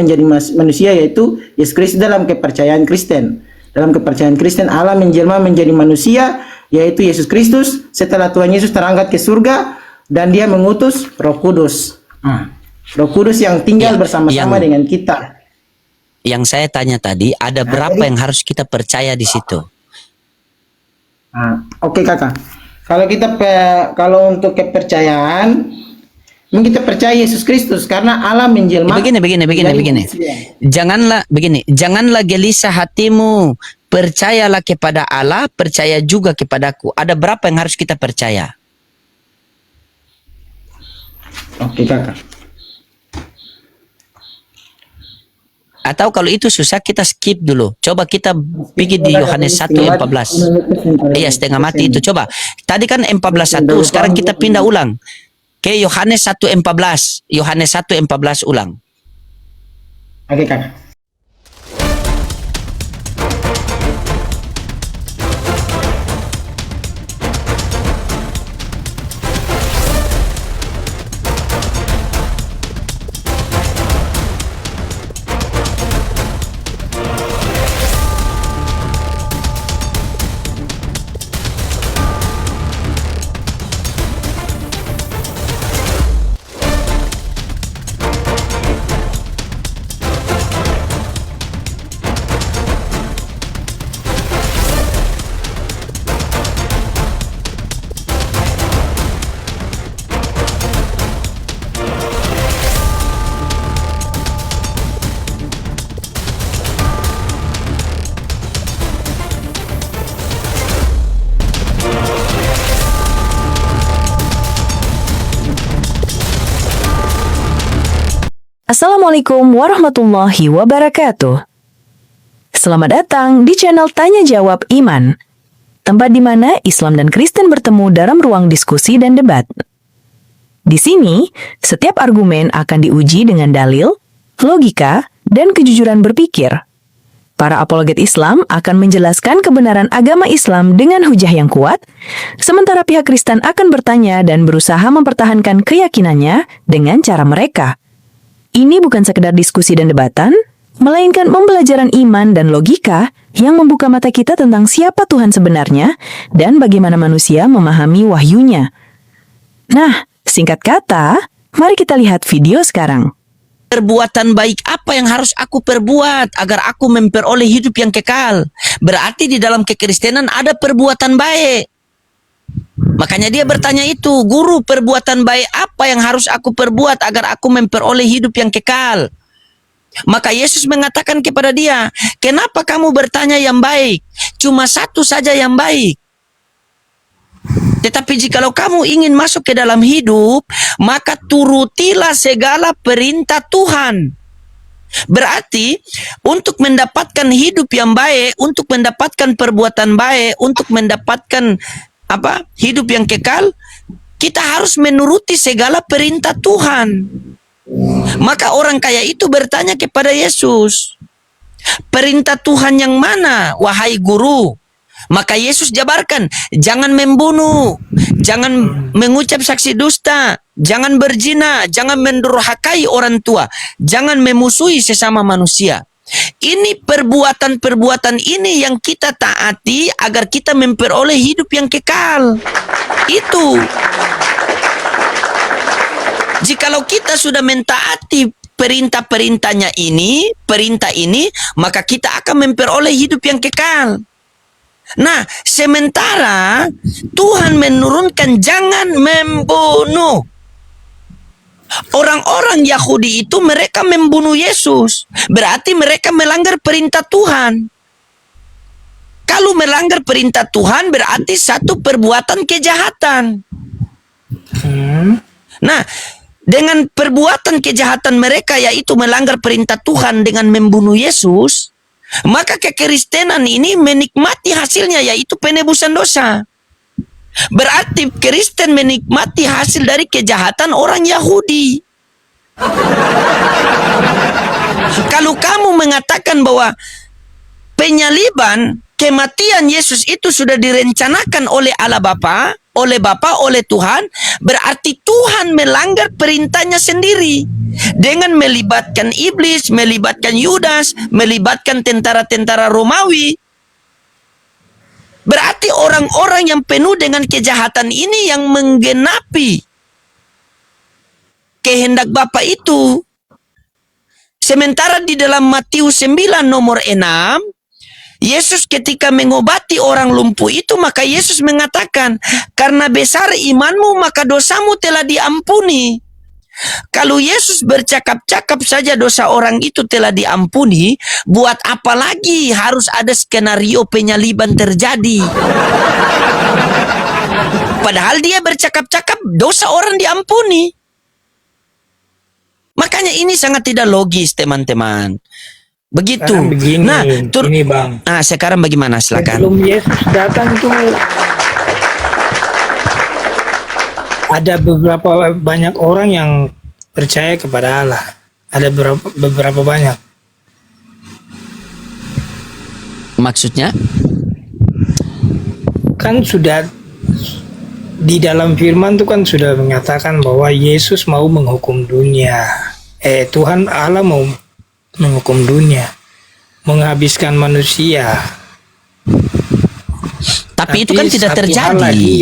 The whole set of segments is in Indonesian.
menjadi manusia, yaitu Yesus Kristus dalam kepercayaan Kristen. Dalam kepercayaan Kristen, Allah menjelma menjadi manusia, yaitu Yesus Kristus, setelah Tuhan Yesus terangkat ke surga dan dia mengutus Roh Kudus. Roh Kudus yang tinggal bersama-sama dengan kita. Yang saya tanya tadi, ada berapa yang harus kita percaya di situ? Oke kakak. Kalau untuk kepercayaan, kita percaya Yesus Kristus karena Allah menjelma. Begini. Janganlah gelisah hatimu. Percayalah kepada Allah, percaya juga kepadaku. Ada berapa yang harus kita percaya? Oke kakak. Atau kalau itu susah, kita skip dulu. Coba kita pergi di Yohanes 1:14. Iya, setengah mati itu. Coba. Tadi kan 14:1, sekarang kita pindah ulang ke Yohanes 1:14. Yohanes 1:14 ulang. Oke kakak. Assalamualaikum warahmatullahi wabarakatuh. Selamat datang di channel Tanya Jawab Iman, tempat di mana Islam dan Kristen bertemu dalam ruang diskusi dan debat. Di sini, setiap argumen akan diuji dengan dalil, logika, dan kejujuran berpikir. Para apologet Islam akan menjelaskan kebenaran agama Islam dengan hujah yang kuat, sementara pihak Kristen akan bertanya dan berusaha mempertahankan keyakinannya dengan cara mereka. Ini bukan sekedar diskusi dan debatan, melainkan pembelajaran iman dan logika yang membuka mata kita tentang siapa Tuhan sebenarnya dan bagaimana manusia memahami wahyunya. Nah, singkat kata, mari kita lihat video sekarang. Perbuatan baik apa yang harus aku perbuat agar aku memperoleh hidup yang kekal? Berarti di dalam kekristenan ada perbuatan baik. Makanya dia bertanya itu, guru, perbuatan baik apa yang harus aku perbuat agar aku memperoleh hidup yang kekal? Maka Yesus mengatakan kepada dia, kenapa kamu bertanya yang baik? Cuma satu saja yang baik. Tetapi jikalau kamu ingin masuk ke dalam hidup, maka turutilah segala perintah Tuhan. Berarti untuk mendapatkan hidup yang baik, untuk mendapatkan perbuatan baik, untuk mendapatkan hidup yang kekal, kita harus menuruti segala perintah Tuhan. Maka orang kaya itu bertanya kepada Yesus, perintah Tuhan yang mana, wahai guru? Maka Yesus jabarkan, jangan membunuh, jangan mengucap saksi dusta, jangan berzina, jangan mendurhakai orang tua, jangan memusuhi sesama manusia. Ini perbuatan-perbuatan ini yang kita taati agar kita memperoleh hidup yang kekal. Itu. Jikalau kita sudah mentaati perintah-perintahnya ini, perintah ini, maka kita akan memperoleh hidup yang kekal. Nah, sementara Tuhan menurunkan jangan membunuh. Orang-orang Yahudi itu mereka membunuh Yesus. Berarti mereka melanggar perintah Tuhan. Kalau melanggar perintah Tuhan berarti satu perbuatan kejahatan. Nah, dengan perbuatan kejahatan mereka yaitu melanggar perintah Tuhan dengan membunuh Yesus, maka kekristenan ini menikmati hasilnya yaitu penebusan dosa. Berarti Kristen menikmati hasil dari kejahatan orang Yahudi. Kalau kamu mengatakan bahwa penyaliban, kematian Yesus itu sudah direncanakan oleh Allah Bapa, oleh Bapa, oleh Tuhan, berarti Tuhan melanggar perintahnya sendiri dengan melibatkan iblis, melibatkan Yudas, melibatkan tentara-tentara Romawi. Berarti orang-orang yang penuh dengan kejahatan ini yang menggenapi kehendak Bapa itu. Sementara di dalam Matius 9 nomor 6, Yesus ketika mengobati orang lumpuh itu, maka Yesus mengatakan, karena besar imanmu maka dosamu telah diampuni. Kalau Yesus bercakap-cakap saja dosa orang itu telah diampuni, buat apa lagi harus ada skenario penyaliban terjadi? Padahal dia bercakap-cakap dosa orang diampuni. Makanya ini sangat tidak logis, teman-teman. Begitu. Sekarang begini, Nah, ini Bang. sekarang bagaimana? Silakan. Sebelum Yesus datang tuh ada banyak orang yang percaya kepada Allah. Ada beberapa banyak. Maksudnya? Kan sudah di dalam firman tuh kan sudah menyatakan bahwa Yesus mau menghukum dunia. Tuhan Allah mau menghukum dunia, menghabiskan manusia. Tapi itu kan tidak satu hal terjadi. lagi,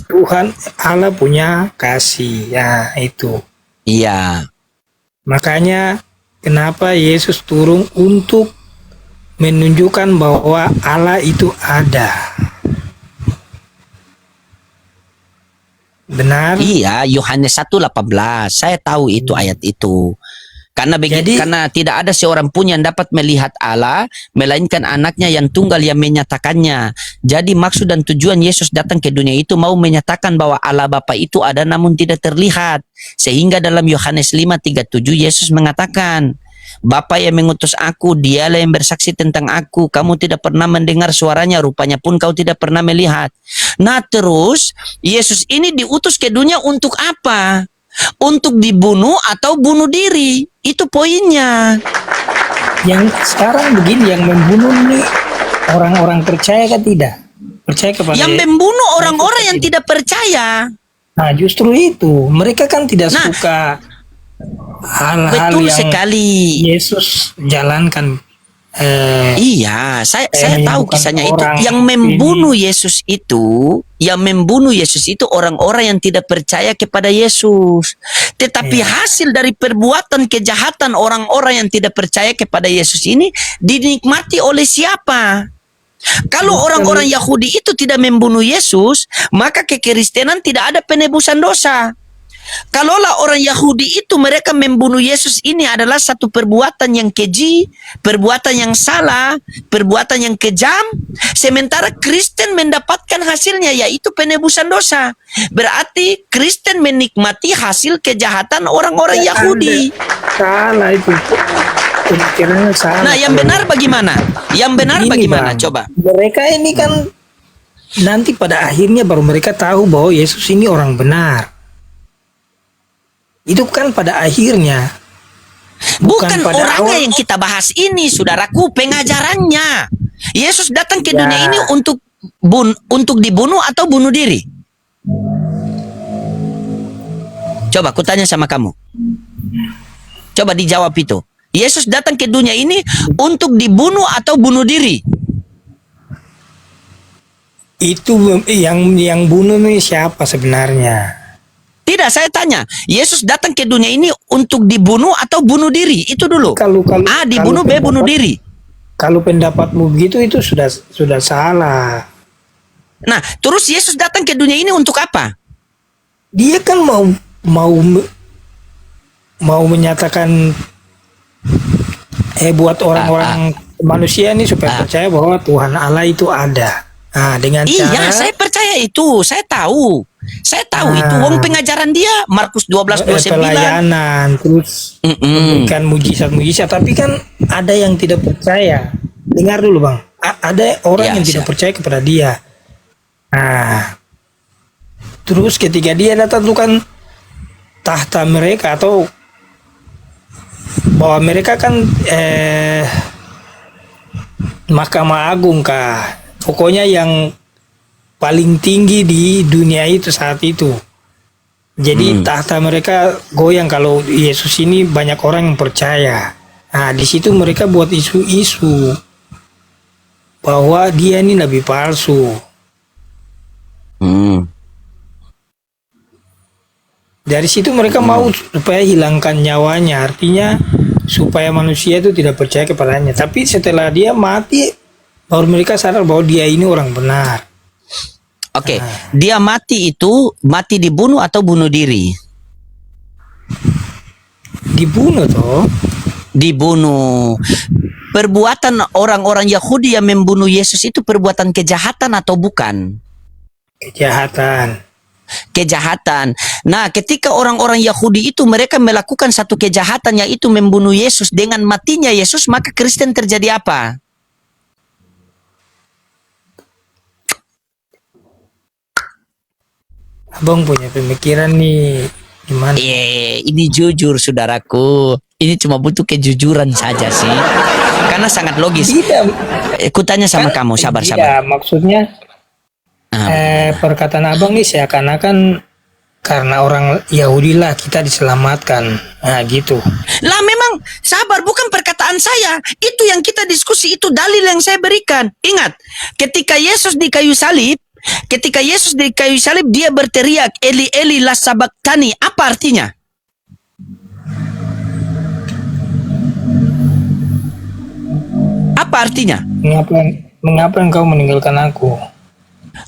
Tuhan Allah punya kasih, ya itu. Iya. Makanya kenapa Yesus turun untuk menunjukkan bahwa Allah itu ada. Benar? Iya, Yohanes 1:18. Saya tahu itu ayat itu. Karena begitu, karena tidak ada seorang pun yang dapat melihat Allah melainkan anaknya yang tunggal yang menyatakannya. Jadi maksud dan tujuan Yesus datang ke dunia itu mau menyatakan bahwa Allah Bapa itu ada namun tidak terlihat. Sehingga dalam Yohanes 5:37 Yesus mengatakan, Bapa yang mengutus aku, dialah yang bersaksi tentang aku. Kamu tidak pernah mendengar suaranya, rupanya pun kau tidak pernah melihat. Nah terus, Yesus ini diutus ke dunia untuk apa? Untuk dibunuh atau bunuh diri? Itu poinnya. Yang sekarang begini, yang membunuh ini orang-orang percaya kan tidak? Percaya kepada Yang membunuh orang-orang yang tidak percaya. Nah justru itu, mereka kan tidak suka hal-hal Betul yang sekali. Yesus jalankan. Iya, saya tahu kisahnya itu. orang Yang membunuh Yesus itu orang-orang yang tidak percaya kepada Yesus. Tetapi hasil dari perbuatan kejahatan orang-orang yang tidak percaya kepada Yesus ini dinikmati oleh siapa? Kalau orang-orang Yahudi itu tidak membunuh Yesus, maka kekristenan tidak ada penebusan dosa. Kalaulah orang Yahudi itu mereka membunuh Yesus, ini adalah satu perbuatan yang keji, perbuatan yang salah, perbuatan yang kejam. Sementara Kristen mendapatkan hasilnya, yaitu penebusan dosa. Berarti Kristen menikmati hasil kejahatan orang-orang Yahudi. Salah itu. Pemikirannya salah. Nah, yang benar bagaimana? Yang benar Begini, bagaimana? Bang. Coba. Mereka ini kan nanti pada akhirnya baru mereka tahu bahwa Yesus ini orang benar. Itu kan pada akhirnya. Bukan pada orangnya awal. yang kita bahas ini, saudaraku, pengajarannya. Yesus datang ke Ya. dunia ini untuk dibunuh atau bunuh diri? Coba aku tanya sama kamu. Coba dijawab itu. Yesus datang ke dunia ini untuk dibunuh atau bunuh diri? Itu yang bunuh ini siapa sebenarnya? Tidak, saya tanya. Yesus datang ke dunia ini untuk dibunuh atau bunuh diri? Itu dulu. Dibunuh, B, bunuh diri. Kalau pendapatmu begitu itu sudah salah. Nah, terus Yesus datang ke dunia ini untuk apa? Dia kan mau menyatakan buat orang-orang manusia ini supaya percaya bahwa Tuhan Allah itu ada. Nah, dengan cara saya percaya itu. Saya tahu itu. Wong pengajaran dia Markus 12:29. pelayanan, terus memberikan mujizat-mujizat. Tapi kan ada yang tidak percaya. Dengar dulu Bang. Ada orang yang tidak percaya kepada dia. Nah, terus ketika dia datang tuh kan tahta mereka atau bahwa mereka kan Mahkamah Agung kah? Pokoknya yang paling tinggi di dunia itu saat itu. Jadi tahta mereka goyang kalau Yesus ini banyak orang yang percaya. Nah, di situ mereka buat isu-isu bahwa dia ini nabi palsu. Dari situ mereka mau supaya hilangkan nyawanya, artinya supaya manusia itu tidak percaya kepadanya. Tapi setelah dia mati, baru mereka sadar bahwa dia ini orang benar. Oke, dia mati itu mati dibunuh atau bunuh diri? Dibunuh toh. Dibunuh. Perbuatan orang-orang Yahudi yang membunuh Yesus itu perbuatan kejahatan atau bukan? Kejahatan. Kejahatan. Nah, ketika orang-orang Yahudi itu mereka melakukan satu kejahatan yaitu membunuh Yesus, dengan matinya Yesus maka Kristen terjadi apa? Abang punya pemikiran nih gimana? Ini jujur saudaraku. Ini cuma butuh kejujuran saja sih. Karena sangat logis. Tidak. Kutanya sama kamu, sabar-sabar. Iya, maksudnya perkataan abang nih seakan-akan karena orang Yahudi lah kita diselamatkan. Nah gitu. Lah memang sabar, bukan perkataan saya. Itu yang kita diskusi, itu dalil yang saya berikan. Ingat, ketika Yesus di kayu salib, dia berteriak, Eli Eli la sabachthani. Apa artinya? Apa artinya? Mengapa engkau meninggalkan aku?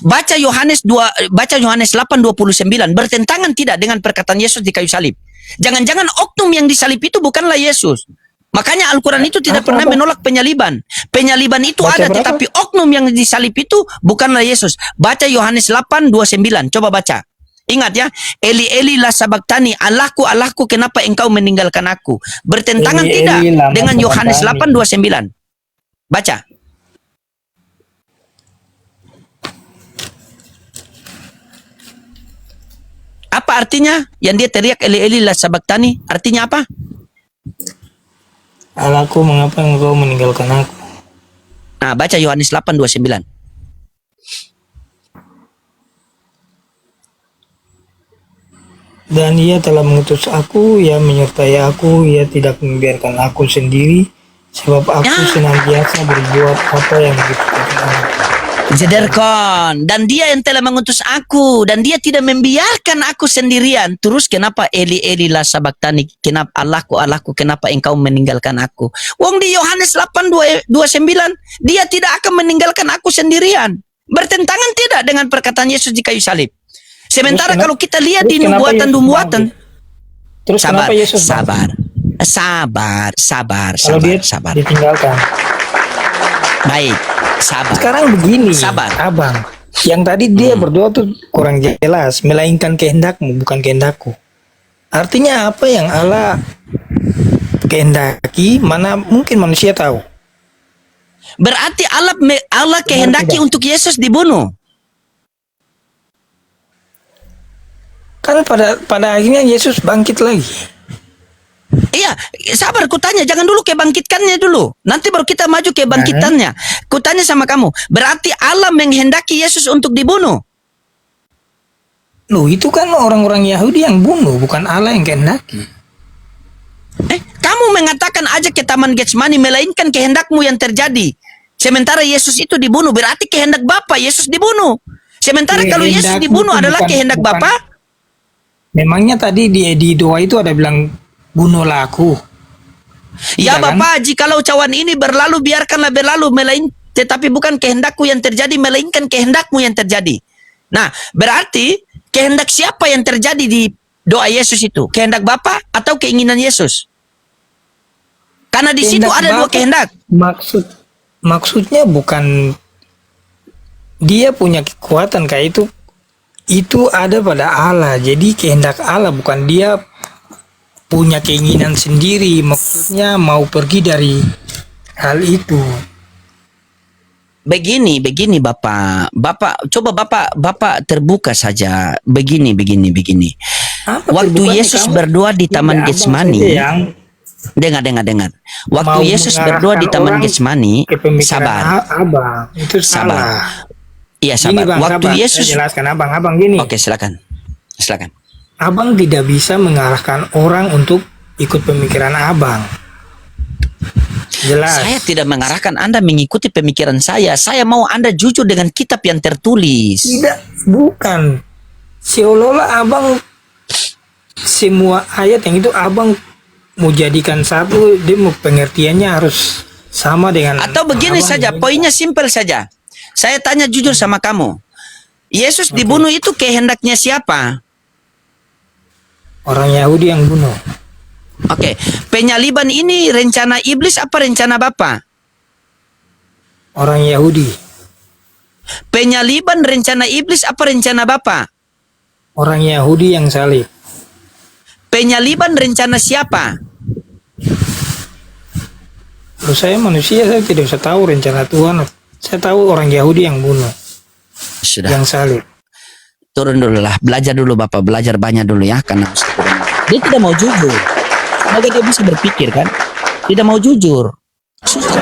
Baca Yohanes 8:29 bertentangan tidak dengan perkataan Yesus di kayu salib. Jangan-jangan oknum yang disalib itu bukanlah Yesus. Makanya Al-Quran itu tidak pernah menolak penyaliban. Penyaliban itu Baca ada, berapa? tetapi oknum yang disalib itu bukanlah Yesus. Baca Yohanes 8:29. Coba baca. Ingat ya, Eli Eli la sabachthani, Allahku Allahku kenapa engkau meninggalkan aku? Bertentangan Eli, tidak Eli, lama dengan Yohanes sabachthani. 8:29. Baca. Apa artinya yang dia teriak Eli Eli la sabachthani? Artinya apa? Allahku mengapa engkau meninggalkan aku? Nah, baca Yohanes 8:29. Dan ia telah mengutus aku, ia menyertai aku, ia tidak membiarkan aku sendiri, sebab aku senantiasa berbuat apa yang dikatakan. Jederkon, dan dia yang telah mengutus aku, dan dia tidak membiarkan aku sendirian. Terus kenapa Eli Eli la sabachthani? Kenapa Allahku Allahku kenapa engkau meninggalkan aku? Wong di Yohanes 8:29 dia tidak akan meninggalkan aku sendirian. Bertentangan tidak dengan perkataan Yesus di kayu salib. Sementara kalau kita lihat di nubuatan-nubuatan, Terus sabar, kenapa Yesus kalau dia sabar. ditinggalkan? Baik, sabar. Sekarang begini, Sabar. abang. Yang tadi dia berdoa tuh kurang jelas, melainkan kehendakmu bukan kehendakku. Artinya apa yang Allah kehendaki, mana mungkin manusia tahu. Berarti Allah kehendaki untuk Yesus dibunuh. Kan pada akhirnya Yesus bangkit lagi. Iya, sabar, kutanya, jangan dulu kebangkitkannya dulu. Nanti baru kita maju kebangkitannya. Kutanya sama kamu, berarti Allah menghendaki Yesus untuk dibunuh. Loh, itu kan orang-orang Yahudi yang bunuh, bukan Allah yang kehendaki. Kamu mengatakan aja ke Taman Getsemani, melainkan kehendakmu yang terjadi. Sementara Yesus itu dibunuh, berarti kehendak Bapa Yesus dibunuh. Sementara kalau Yesus dibunuh adalah kehendak Bapa. Memangnya tadi di doa itu ada bilang bunuhlah aku. Ya Tidak, Bapak, jikalau cawan ini berlalu, biarkanlah berlalu, tetapi bukan kehendakku yang terjadi, melainkan kehendakmu yang terjadi. Nah, berarti kehendak siapa yang terjadi di doa Yesus itu? Kehendak Bapa atau keinginan Yesus? Karena di situ ada dua kehendak. Maksudnya bukan dia punya kekuatan kayak itu ada pada Allah. Jadi kehendak Allah, bukan dia punya keinginan sendiri, maksudnya mau pergi dari hal itu. Begini Bapak. Coba Bapak terbuka saja. Begini. Waktu Yesus berdoa di Taman Getsemani, dengar. Waktu Yesus berdoa di Taman Getsemani, sabar. Itu salah. Iya, Gini sabar. bang, Waktu sabar. Yesus. Saya jelaskan abang gini. Oke, silakan. Silakan. Abang tidak bisa mengarahkan orang untuk ikut pemikiran abang. Jelas. Saya tidak mengarahkan Anda mengikuti pemikiran saya. Saya mau Anda jujur dengan kitab yang tertulis. Tidak, bukan. Seolah-olah abang semua ayat yang itu abang mau jadikan satu, dia mau pengertiannya harus sama dengan. Atau begini abang saja, ini. poinnya simpel saja. Saya tanya jujur sama kamu. Yesus dibunuh itu kehendaknya siapa? Orang Yahudi yang bunuh. Oke, penyaliban ini rencana iblis apa rencana Bapa? Orang Yahudi. Penyaliban rencana iblis apa rencana Bapa? Orang Yahudi yang salib. Penyaliban rencana siapa? Kalau saya manusia, saya tidak usah tahu rencana Tuhan. Saya tahu orang Yahudi yang bunuh, Sudah, yang salib. turun dulu lah. Belajar dulu Bapak, belajar banyak dulu ya. Karena dia tidak mau jujur. Semoga dia bisa berpikir kan. Tidak mau jujur. Susah.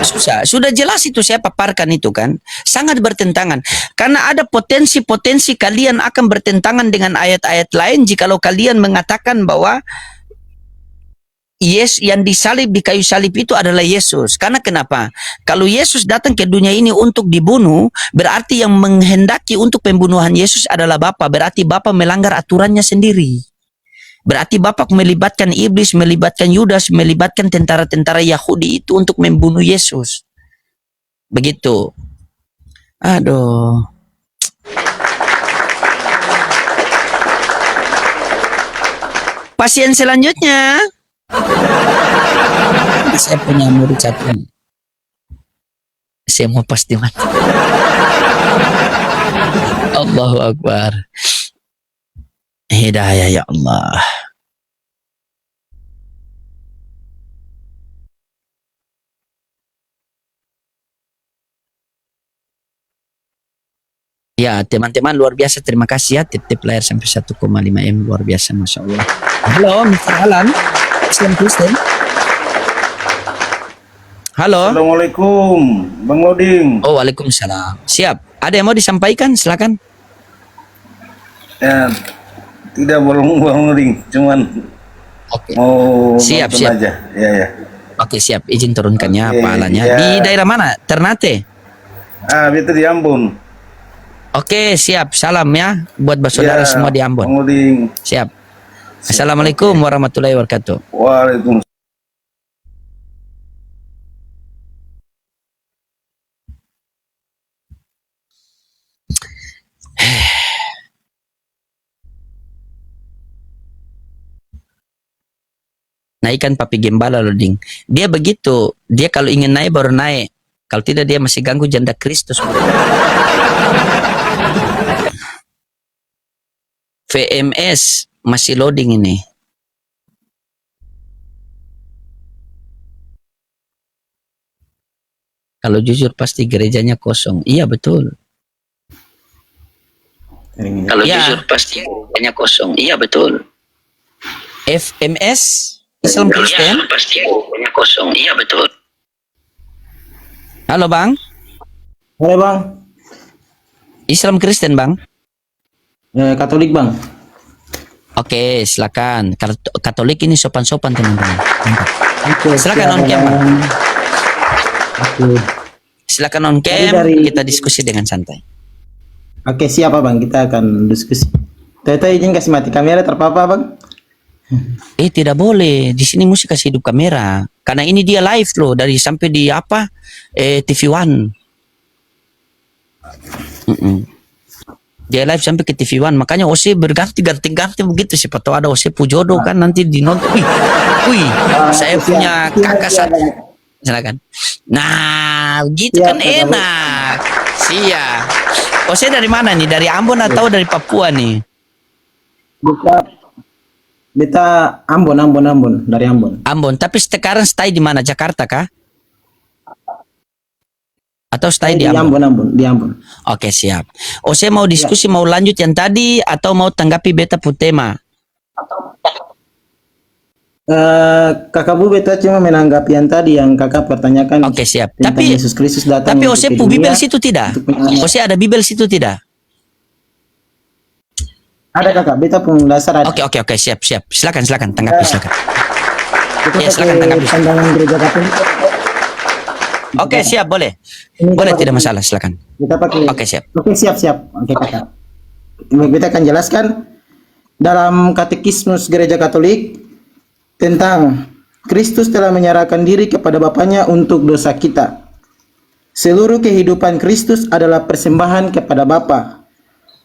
Susah. Sudah jelas itu saya paparkan itu kan. Sangat bertentangan. Karena ada potensi-potensi kalian akan bertentangan dengan ayat-ayat lain jikalau kalian mengatakan bahwa Yes, yang disalib di kayu salib itu adalah Yesus. Karena kenapa? Kalau Yesus datang ke dunia ini untuk dibunuh, berarti yang menghendaki untuk pembunuhan Yesus adalah Bapa. Berarti Bapa melanggar aturannya sendiri. Berarti Bapa melibatkan iblis, melibatkan Yudas, melibatkan tentara-tentara Yahudi itu untuk membunuh Yesus. Begitu. Aduh. Pasien selanjutnya. Saya punya murid satu. Saya mau pasti mati. Allahu Akbar. Hidayah ya Allah. Ya teman-teman luar biasa, terima kasih ya tip-tip layar sampai 1,5 M, luar biasa Masya Allah. Halo Mr. Alan, Islam Kristen. Halo. Assalamualaikum, Bang Loding. Oh waalaikumsalam. Siap, ada yang mau disampaikan silakan. Ya, tidak belum Bang Loding, cuman Oke. mau Siap, nonton siap. aja. Ya. Oke siap, izin turunkannya Oke, pahalanya. ya. Di daerah mana? Ternate. Itu di Ambon. Oke siap, salam ya buat saudara semua di Ambon. Bang Loding. Siap. Assalamualaikum warahmatullahi wabarakatuh. Waalaikumsalam. Naikkan papi gembala loh ding. Dia begitu, dia kalau ingin naik baru naik. Kalau tidak dia masih ganggu janda Kristus. VMS masih loading ini. Kalau jujur pasti gerejanya kosong. Iya betul. Kalau jujur pasti gerejanya kosong. Iya betul. FMS Islam Kristen pasti gerejanya kosong. Iya betul. Halo Bang. Halo Bang. Islam Kristen Bang. Katolik Bang. Oke, silakan. Katolik ini sopan-sopan teman-teman. Oke, Silakan on cam. Oke. Silakan on cam. Kita diskusi dengan santai. Oke, siapa Bang? Kita akan diskusi. Tete izin kasih mati kamera terpapa Bang. Tidak boleh. Di sini mesti kasih hidup kamera. Karena ini dia live loh dari sampai di apa? TV One. Dia live sampai ke TV One. Makanya OC berganti-ganti begitu. Siapa tahu ada OC Pujodo kan nanti dinonton. Wih, saya punya kakak satu. Silakan. Nah, begitu kan enak. Siap. OC dari mana nih? Dari Ambon atau dari Papua nih? Beta Ambon, dari Ambon. Ambon, tapi sekarang stay di mana? Jakarta kah? Atau stay di Ambon? Di Ambon. Oke, siap. Saya mau diskusi, mau lanjut yang tadi atau mau tanggapi beta putema? Kakak Bu beta cuma menanggapi yang tadi yang kakak pertanyakan. Oke, siap. tentang Tapi Yesus Kristus datang tapi untuk Ose ke pu dunia Bibel situ tidak? untuk menyelamatkan. Ose ada Bibel situ tidak? Ada kakak, beta pun dasar ada. Oke, siap. Silakan tanggapi silakan. Kita Ya, silakan pakai tanggapi. pandangan gereja Katolik. Oke, siap, boleh. Ini Boleh, kita tidak pakai- masalah, silakan. Kita pakai. Oke, siap. Oke, siap. Oke kakak. Kita akan jelaskan dalam Katekismus Gereja Katolik tentang Kristus telah menyerahkan diri kepada Bapaknya untuk dosa kita. Seluruh kehidupan Kristus adalah persembahan kepada Bapa.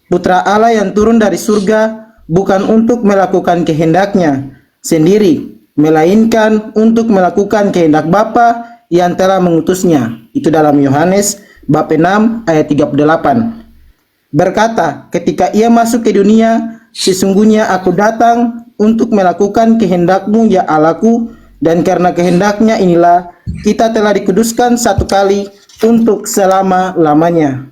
Putra Allah yang turun dari surga bukan untuk melakukan kehendaknya sendiri, melainkan untuk melakukan kehendak Bapa yang telah mengutusnya. Itu dalam Yohanes bab 6 ayat 38. Berkata, ketika ia masuk ke dunia, sesungguhnya aku datang untuk melakukan kehendakmu ya Allahku, dan karena kehendaknya inilah kita telah dikuduskan satu kali untuk selama-lamanya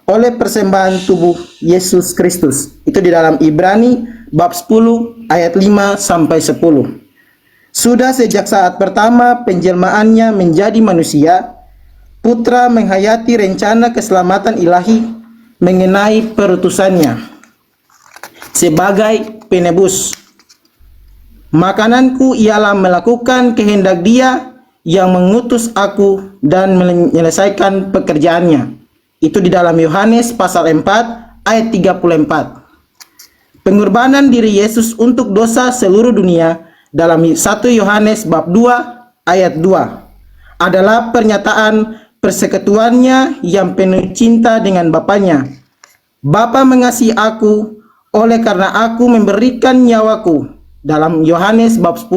oleh persembahan tubuh Yesus Kristus. Itu di dalam Ibrani bab 10 ayat 5 sampai 10. Sudah sejak saat pertama penjelmaannya menjadi manusia, Putra menghayati rencana keselamatan ilahi mengenai perutusannya sebagai penebus. Makananku ialah melakukan kehendak Dia yang mengutus aku dan menyelesaikan pekerjaannya. Itu di dalam Yohanes pasal 4 ayat 34. Pengorbanan diri Yesus untuk dosa seluruh dunia dalam 1 Yohanes bab 2 ayat 2 adalah pernyataan persekutuannya yang penuh cinta dengan Bapaknya. Bapa mengasihi aku oleh karena aku memberikan nyawaku dalam Yohanes bab 10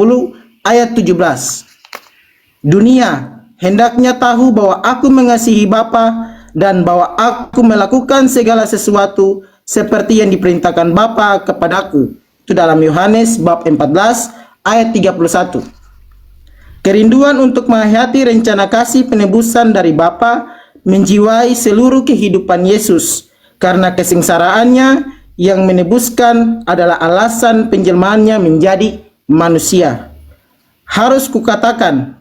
ayat 17. Dunia hendaknya tahu bahwa aku mengasihi Bapa dan bahwa aku melakukan segala sesuatu seperti yang diperintahkan Bapa kepadaku. Itu dalam Yohanes bab 14 ayat 31. Kerinduan untuk menghayati rencana kasih penebusan dari Bapa menjiwai seluruh kehidupan Yesus, karena kesengsaraannya yang menebuskan adalah alasan penjelmaannya menjadi manusia. Harus kukatakan,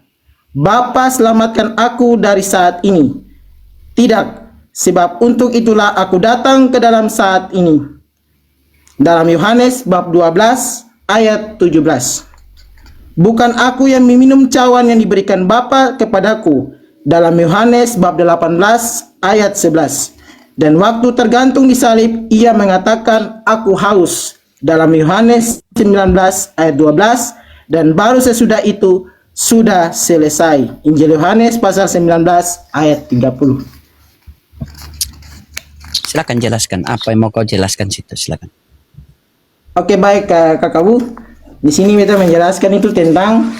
Bapa selamatkan aku dari saat ini. Tidak, sebab untuk itulah aku datang ke dalam saat ini. Dalam Yohanes bab 12 ayat 17. Bukan aku yang meminum cawan yang diberikan Bapa kepadaku. Dalam Yohanes bab 18 ayat 11. Dan waktu tergantung di salib, ia mengatakan, aku haus. Dalam Yohanes 19 ayat 12. Dan baru sesudah itu, sudah selesai. Injil Yohanes pasal 19 ayat 30. Silakan jelaskan apa yang mau kau jelaskan situ, silakan. Oke, baik Kakak Bu. Di sini kita menjelaskan itu tentang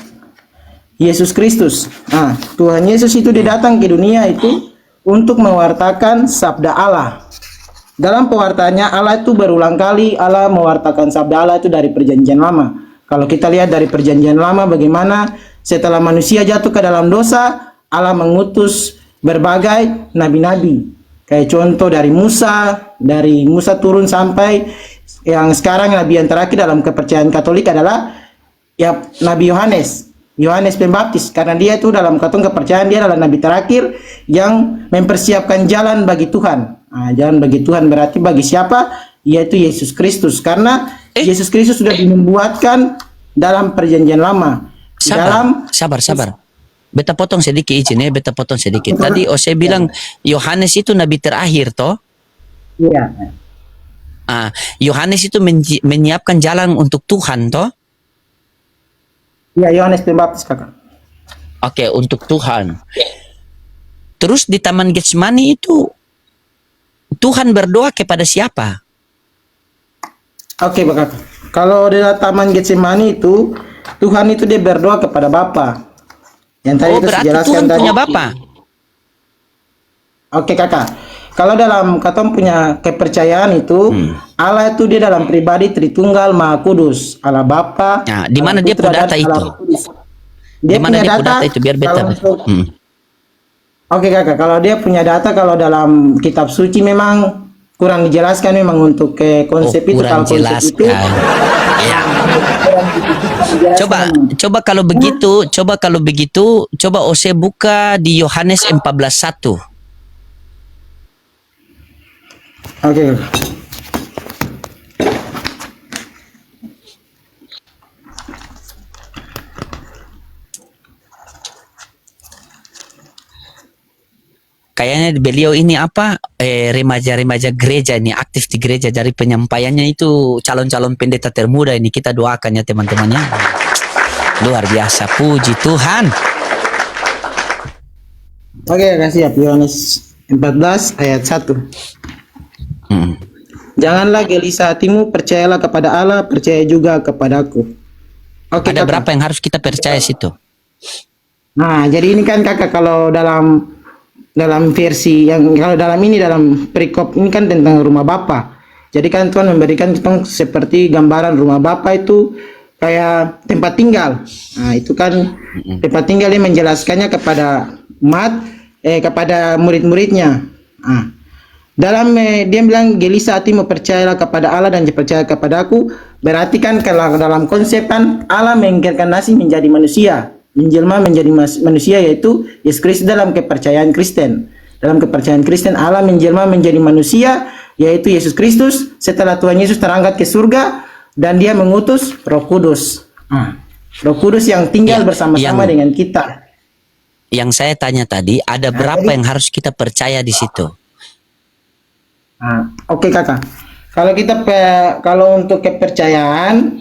Yesus Kristus. Nah, Tuhan Yesus itu didatang ke dunia itu untuk mewartakan sabda Allah. Dalam pewartaannya Allah itu berulang kali Allah mewartakan sabda Allah itu dari perjanjian lama. Kalau kita lihat dari perjanjian lama bagaimana setelah manusia jatuh ke dalam dosa, Allah mengutus berbagai nabi-nabi. Kayak contoh dari Musa turun sampai yang sekarang nabi yang terakhir dalam kepercayaan Katolik adalah ya Nabi Yohanes Pembaptis, karena dia itu dalam kepercayaan dia adalah nabi terakhir yang mempersiapkan jalan bagi Tuhan. Nah, jalan bagi Tuhan berarti bagi siapa? Yaitu Yesus Kristus, karena Yesus Kristus sudah dinubuatkan dalam perjanjian lama. Sabar. Beta potong sedikit izin ya, beta potong sedikit. Tadi Ose bilang Yohanes itu nabi terakhir toh? Iya. Yohanes itu menyiapkan jalan untuk Tuhan toh? Iya, Yohanes Pembaptis kakak. Oke, untuk Tuhan. Terus di Taman Getsemani itu Tuhan berdoa kepada siapa? Oke, kakak. Kalau di Taman Getsemani itu Tuhan itu dia berdoa kepada Bapa. Yang tadi itu berarti dijelaskan Tuhan tadi. punya Bapa. Oke kakak, kalau dalam katong punya kepercayaan itu Allah itu dia dalam pribadi Tritunggal Maha Kudus, Allah Bapa. Nah, di mana dia Putra, punya data dan itu? Allah Roh Kudus. Dia Di mana punya dia punya data data itu biar beta. kalau untuk- Oke kakak, kalau dia punya data kalau dalam kitab suci memang kurang dijelaskan memang untuk konsep itu. kurang Kalau konsep itu jelaskan. Ya. Coba kalau begitu, coba Ose buka di Yohanes 14:1. oke. Kayaknya beliau ini apa remaja-remaja gereja ini, aktif di gereja, dari penyampaiannya itu calon-calon pendeta termuda ini. Kita doakan ya teman-temannya. Luar biasa, puji Tuhan. Oke, kasih ya Yohanes 14 ayat 1. Hmm. Janganlah gelisah hatimu, percayalah kepada Allah, percaya juga kepadaku. Oke, Ada Kakak. berapa yang harus kita percaya situ? Nah, jadi ini kan Kakak, kalau dalam versi yang kalau dalam perikop ini kan tentang rumah Bapa. Jadi kan Tuhan memberikan kita seperti gambaran rumah Bapa itu kayak tempat tinggal. Nah, itu kan tempat tinggal yang menjelaskannya kepada kepada murid-muridnya. Nah, dia bilang gelisah hatimu, percayalah kepada Allah dan percaya kepadaku. Berarti kan kalau dalam konsep kan Allah menginkarnasi menjadi manusia, menjelma menjadi manusia, yaitu Yesus Kristus. Dalam kepercayaan Kristen Allah menjelma menjadi manusia, yaitu Yesus Kristus, setelah Tuhan Yesus terangkat ke surga dan dia mengutus Roh Kudus. Roh Kudus yang tinggal bersama-sama dengan kita. Yang saya tanya tadi, ada berapa yang harus kita percaya di situ? Oke, Kakak. Kalau untuk kepercayaan,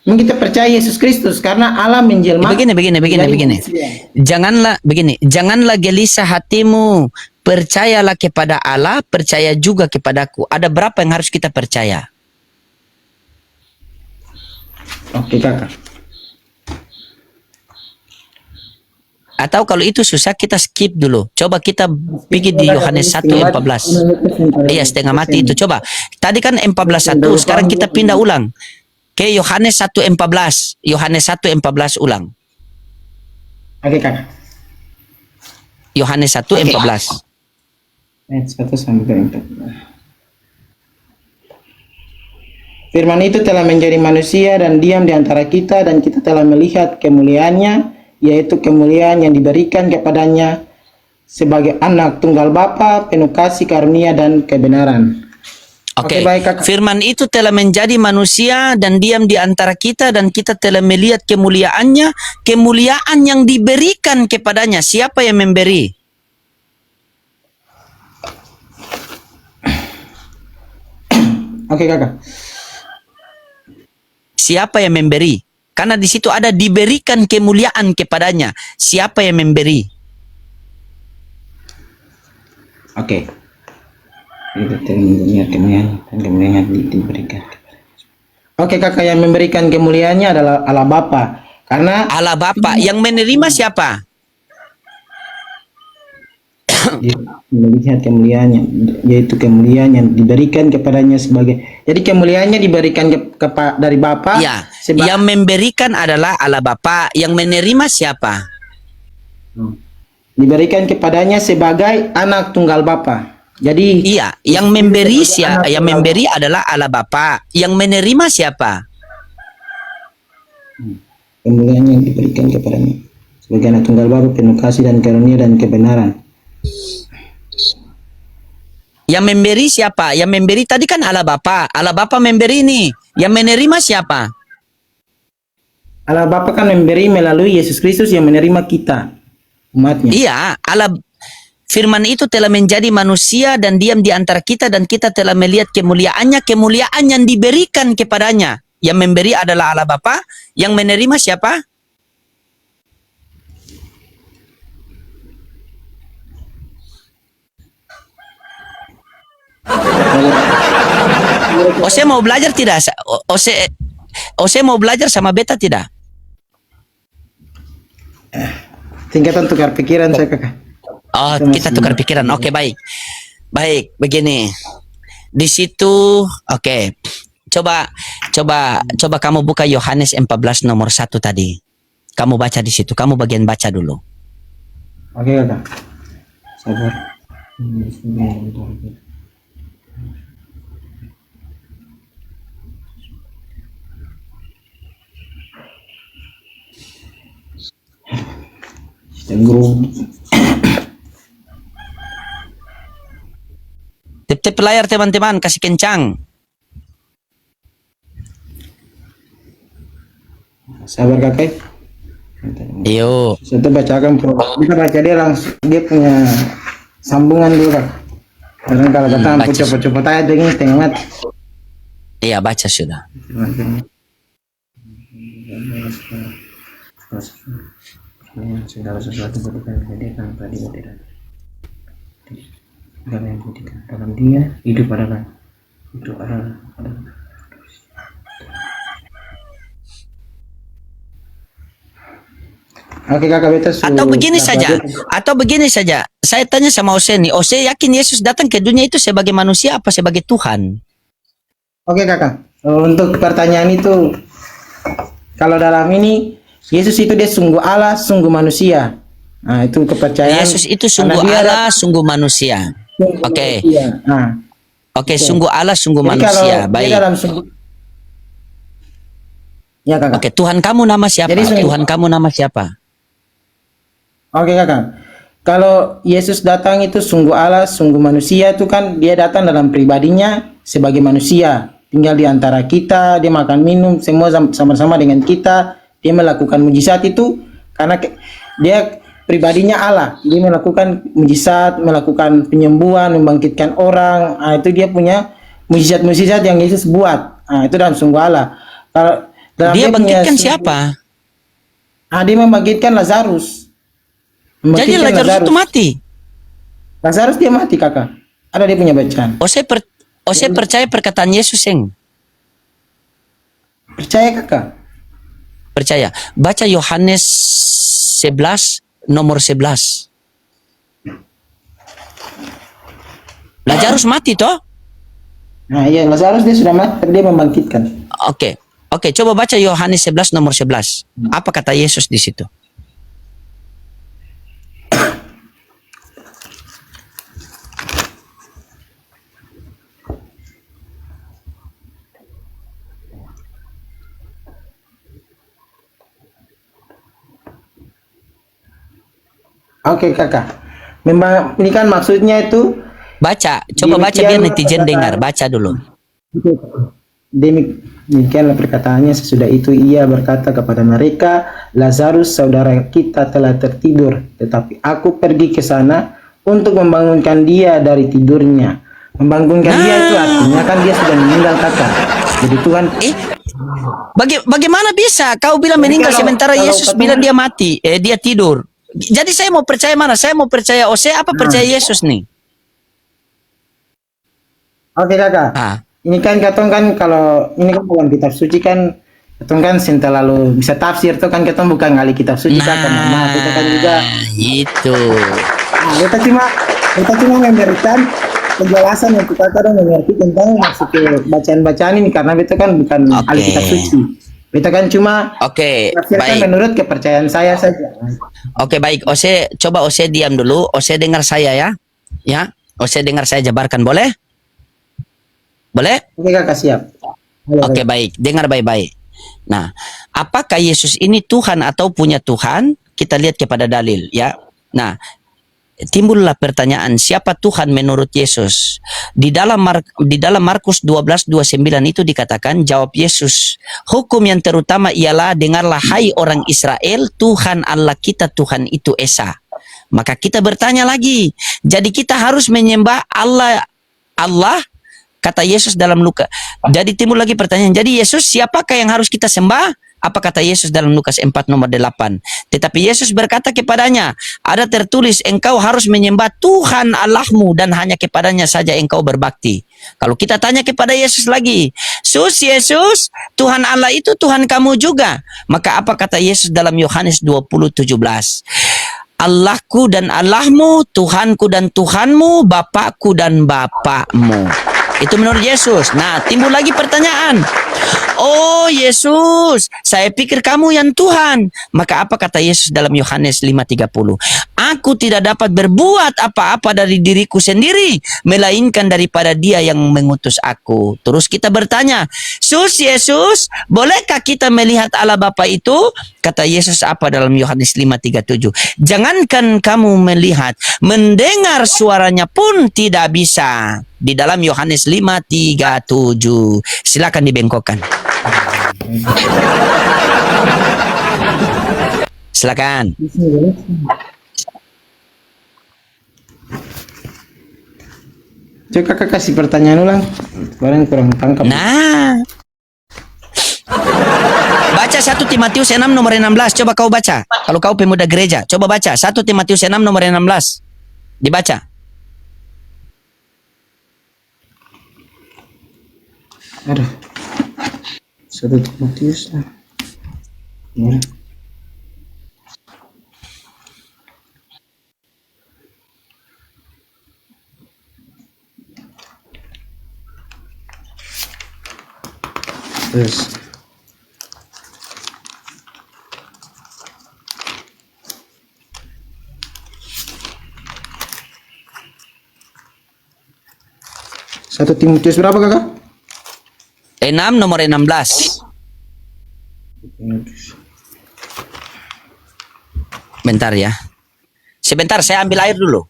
kita percaya Yesus Kristus karena Allah menjelma. Begini. Janganlah gelisah hatimu, percayalah kepada Allah, percaya juga kepadaku. Ada berapa yang harus kita percaya? Oke, Kakak. Atau kalau itu susah, kita skip dulu. Coba kita pergi di Yohanes 1:14. Iya, setengah mati itu. Coba. Tadi kan 14:1, sekarang kita pindah ulang ke Yohanes 1:14. Yohanes 1:14 ulang. Oke, Kakak. Yohanes 1:14. Ayat 1 sampai 4. Firman itu telah menjadi manusia dan diam di antara kita, dan kita telah melihat kemuliaannya, yaitu kemuliaan yang diberikan kepadanya sebagai anak tunggal Bapa, penuh kasih, karunia, dan kebenaran. Oke, baik, Kakak. Firman itu telah menjadi manusia dan diam di antara kita, dan kita telah melihat kemuliaannya, kemuliaan yang diberikan kepadanya. Siapa yang memberi? Oke, Kakak. Siapa yang memberi? Karena di situ ada diberikan kemuliaan kepadanya. Siapa yang memberi? Oke. Itu kemuliaan diberikan. Oke, Kakak, yang memberikan kemuliaannya adalah Allah Bapa. Karena Allah Bapa. Yang menerima siapa? melihat kemuliaannya, yaitu kemuliaan yang diberikan kepadanya sebagai. Jadi kemuliaannya diberikan dari Bapa. Ya, yang memberikan adalah Allah Bapa. Yang menerima siapa? Diberikan kepadanya sebagai anak tunggal Bapa. Jadi iya, yang memberi siapa? Yang memberi adalah Allah Bapa. Yang menerima siapa? Kemuliaan yang diberikan kepadanya sebagai anak tunggal Bapa, penuh kasih dan karunia dan kebenaran. Yang memberi siapa? Yang memberi tadi kan Allah Bapa. Allah Bapa memberi ini. Yang menerima siapa? Allah Bapa kan memberi melalui Yesus Kristus yang menerima kita, umatnya. Iya, Allah Firman itu telah menjadi manusia dan diam di antara kita, dan kita telah melihat kemuliaannya, kemuliaan yang diberikan kepadanya. Yang memberi adalah Allah Bapa. Yang menerima siapa? Ose mau belajar tidak? Ose mau belajar sama beta tidak? Tingkatan tukar pikiran saya, Kakak. Oh, kita tukar pikiran. Oke, baik. Baik, begini. Di situ, oke. Coba kamu buka Yohanes 14 nomor 1 tadi. Kamu baca di situ. Kamu bagian baca dulu. Oke, Kakak. Sabar. Guru. Tip-tip layar teman-teman, kasih kencang. Sabar kakak. Yo. Saya tuh bacakan, kita baca dia langsung, dia punya sambungan dulu kak. Karena kalau kata baca. cepet-cepet aja dengan setengah mati. Iya, baca sudah. Segala sesuatu berikan kejadian tadi tidak. Segala yang berikan dalam dia hidup adalah Oke kakak beta Atau begini saja. Saya tanya sama Ose nih. Ose yakin Yesus datang ke dunia itu sebagai manusia apa sebagai Tuhan? Oke kakak. Untuk pertanyaan itu, kalau dalam ini Yesus itu dia sungguh Allah, sungguh manusia. Nah itu kepercayaan. Yesus itu sungguh Allah, sungguh manusia. Oke. Nah, Oke, sungguh Allah, sungguh jadi manusia. kalau Baik. dia dalam sungguh, ya kakak. Oke, Tuhan kamu nama siapa? Jadi sungguh- Tuhan kamu nama siapa? Oke kakak, kalau Yesus datang itu sungguh Allah, sungguh manusia itu kan dia datang dalam pribadinya sebagai manusia, tinggal di antara kita, dia makan minum semua sama-sama dengan kita, dia melakukan mujizat itu karena dia pribadinya Allah, dia melakukan mujizat, melakukan penyembuhan, membangkitkan orang, itu dia punya mujizat-mujizat yang Yesus buat, itu dalam sungguh Allah. Kalau dalam Dia punya bangkitkan sungguh- siapa? Dia membangkitkan Lazarus. Jadi Membangkitkan Lazarus itu mati. Lazarus dia mati kakak. Ada dia punya bacaan. Ose percaya perkataan Yesus, Seng. Percaya kakak? Percaya. Baca Yohanes 11 nomor 11. Lazarus mati toh? Nah iya, Lazarus dia sudah mati, tapi dia membangkitkan. Oke. Oke, coba baca Yohanes 11 nomor 11. Apa kata Yesus di situ? Oke kakak. Memang ini kan maksudnya itu Baca, coba baca biar netizen dengar. Baca dulu. demikianlah perkataannya. Sesudah itu ia berkata kepada mereka, Lazarus saudara kita telah tertidur, tetapi aku pergi ke sana untuk membangunkan dia dari tidurnya. Membangunkan dia itu artinya kan dia sudah meninggal kakak. Jadi Tuhan Bagaimana bisa kau bilang Jadi meninggal kalau- sementara kalau Yesus ketemu- bilang dia mati, dia tidur. Jadi saya mau percaya mana? Saya mau percaya Ose apa percaya Yesus nih? Oke kakak. Ah, Ini kan katong kan kalau ini kan bukan kitab suci kan, katong kan sen terlalu bisa tafsir tuh kan katong bukan ngali kitab suci kakak. Nah kita kan juga itu. kita cuma memberikan penjelasan yang kita kadang mengerti tentang maksud bacaan-bacaan ini karena kita kan bukan Oke. ahli kitab suci. Kita kan cuma Oke, tafsirkan baik. menurut kepercayaan saya saja. Oke, baik. Ose, coba Ose diam dulu. Ose dengar saya ya. Ya, Ose dengar saya jabarkan, boleh? Boleh? Oke kakak siap. Halo, Oke, baik. Dengar baik-baik. Nah, apakah Yesus ini Tuhan atau punya Tuhan? Kita lihat kepada dalil, ya. Nah, timbullah pertanyaan, siapa Tuhan menurut Yesus? Di dalam Markus 12:29 itu dikatakan, jawab Yesus, hukum yang terutama ialah, dengarlah hai orang Israel, Tuhan Allah kita Tuhan itu Esa. Maka kita bertanya lagi, jadi kita harus menyembah Allah, kata Yesus dalam Lukas. Jadi timbul lagi pertanyaan, jadi Yesus siapakah yang harus kita sembah? Apa kata Yesus dalam Lukas 4 nomor 8? Tetapi Yesus berkata kepadanya, ada tertulis, engkau harus menyembah Tuhan Allahmu dan hanya kepadanya saja engkau berbakti. Kalau kita tanya kepada Yesus lagi, Yesus, Tuhan Allah itu Tuhan kamu juga. Maka apa kata Yesus dalam Yohanes 20:17? Allahku dan Allahmu, Tuhanku dan Tuhanmu, Bapakku dan Bapakmu. Itu menurut Yesus. Nah, timbul lagi pertanyaan. Oh Yesus, saya pikir kamu yang Tuhan. Maka apa kata Yesus dalam Yohanes 5:30? Aku tidak dapat berbuat apa-apa dari diriku sendiri, melainkan daripada Dia yang mengutus aku. Terus kita bertanya, Yesus, bolehkah kita melihat Allah Bapa itu? Kata Yesus apa dalam Yohanes 5:37? Jangankan kamu melihat, mendengar suaranya pun tidak bisa. Di dalam Yohanes 5:37. Silakan dibengkokkan. Silakan. Coba kakak kasih pertanyaan ulang. Barang kurang tangkap. Nah. Baca 1 Timotius 6 nomor 16. Coba kau baca. Kalau kau pemuda gereja, coba baca 1 Timotius 6 nomor 16. Dibaca. Aduh. 1 Timotius. Gimana? Terus. Satu Timotius berapa kakak? 6 nomor 16. Bentar ya. Sebentar saya ambil air dulu.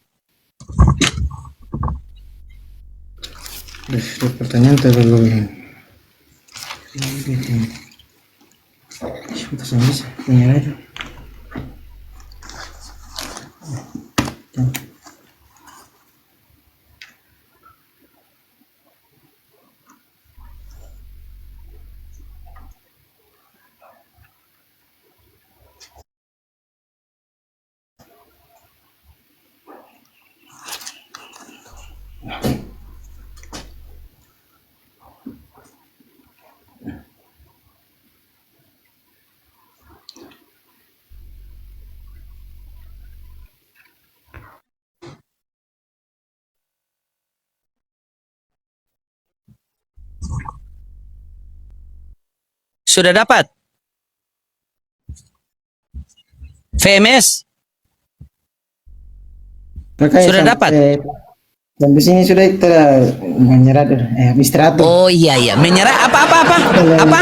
Pertanyaan terlalu punya aja. Sudah dapat? VMS? Kakak Sudah dapat? Sampai sini sudah kita menyerah istirahat dulu. Oh iya iya, menyerah apa? Apa?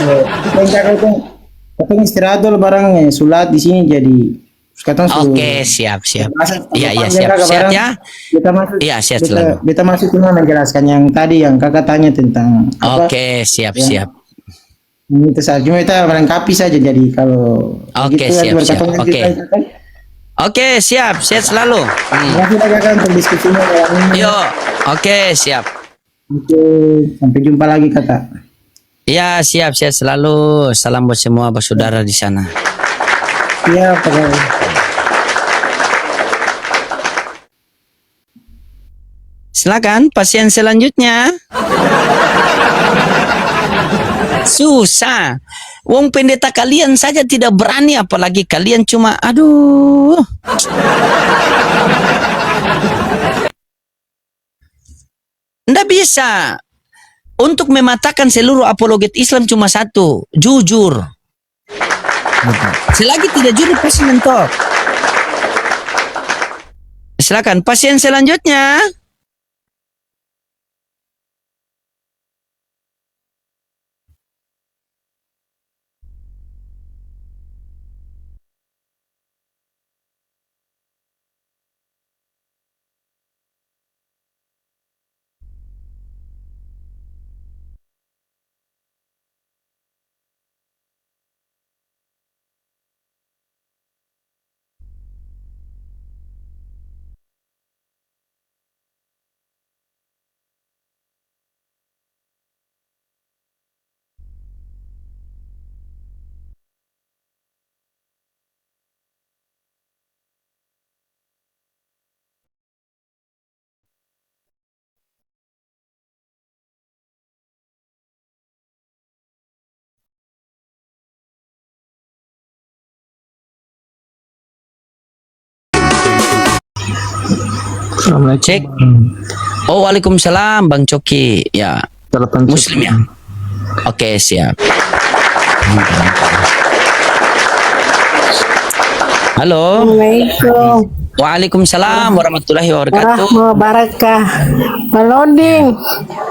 Kakak istirahat dulu barangnya, sulat di sini jadi sekarang Oke, siap. Iya siap ya. Kita masuk. Iya, siap selalu. Kita masuk cuma menjelaskan yang tadi yang kakak tanya tentang Oke, siap. Itu saja, cuma kita melengkapi saja jadi kalau Oke, begitu, siap. Oke, siap selalu. Terima kasih kakak untuk diskusinya malam ini. Yo, oke, siap. Oke, sampai jumpa lagi kakak. Ya, siap selalu. Salam buat semua saudara di sana. Iya, kakak. Silakan pasien selanjutnya. Susah. Wong pendeta kalian saja tidak berani, apalagi kalian cuma aduh. Nggak bisa. Untuk mematahkan seluruh apologet Islam cuma satu, jujur. Selagi tidak jujur pasti mentok. Silakan pasien selanjutnya. Cek. Oh, waalaikumsalam Bang Coki. Ya, Muslim ya. Oke, siap. Halo. Assalamualaikum. Waalaikumsalam warahmatullahi wabarakatuh. Barakah. Meloding.